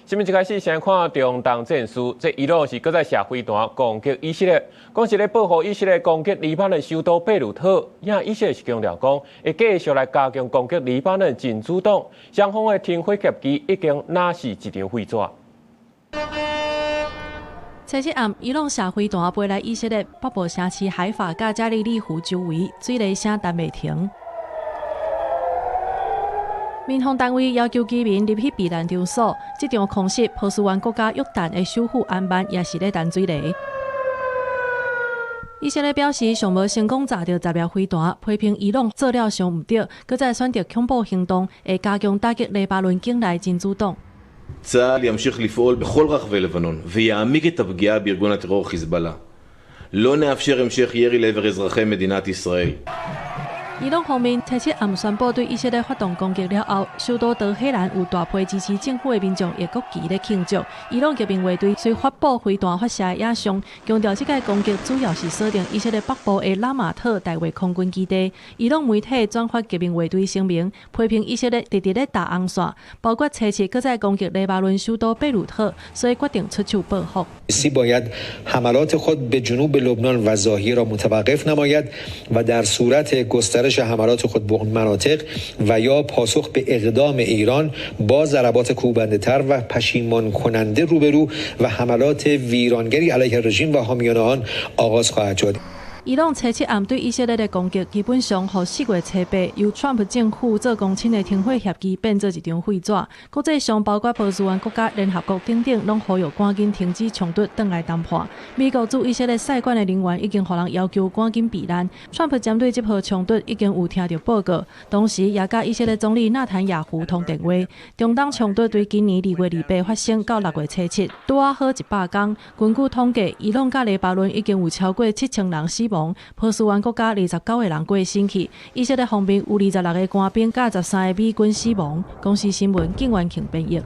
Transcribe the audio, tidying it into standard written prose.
新聞一開始先看中東戰事，這伊朗是擱再射飛彈攻擊以色列，講是咧報復以色列攻擊黎巴嫩首都貝魯特。也以色列是強調講，會繼續來加強攻擊黎巴嫩真主黨，雙方的停火協議已經拿是一張廢紙。星期暗，伊朗射飛彈飛來以色列北部城市海法甲加利利湖周圍，水雷聲但未停。民防單位要求居民入去避難場所。這場空襲，波斯灣國家約旦的首府安曼也是咧彈水雷。以色列表示，尚無成功炸到10粒飛彈，批評伊朗做了上唔對，擱再選擇恐怖行動，會加強打擊黎巴嫩境內真主黨。צה"ל ימשיך לפעול בכל רחבי לבנון ויעמיק את הפגיעה בארגון הטרור חיזבאללה. לא נאפשר המשך ירי לעבר אזרחי מדינת ישראל. 伊朗方面星期暗宣布對以色列發動攻擊了後，首都德黑蘭有大批支持政府的民眾嘅國旗咧慶祝。伊朗革命衛隊雖發布飛彈發射的影像，強調這個攻擊主要是鎖定以色列北部的拉馬特大衛空軍基地。伊朗媒體轉發革命衛隊聲明，批評以色列直直咧打紅線，包括星期擱再攻擊黎巴嫩首都貝魯特，所以決定出手報復。باید حملات خود به جنوب لبنان و ظاهر را متوقف نماید و در صورت گسترش حملات خود به مناطق و یا پاسخ به اقدام ایران با ضربات کوبنده‌تر و پشیمان کننده روبرو و حملات ویرانگری علیه رژیم و حامیان آن آغاز خواهد شد. 伊朗星期暗對以色列的攻擊，基本上和4月7日由川普政府做公親的停火協議變做一張廢紙。國際上包括波斯灣國家、聯合國等等，攏呼籲趕緊停止衝突，轉來談判。美國駐以色列使館的人員已經予人要求趕緊避難。川普針對這波衝突已經有聽到報告，同時也甲以色列總理納坦雅胡通電話。中東衝突對今年2月28發生到6月7日，拄啊好100天。根據統計，伊朗甲黎巴嫩已經有超過7000人死亡。波斯灣國家29個人過身去，以色列方面有26個官兵，甲13個美軍死亡。公視新聞，景元慶編譯。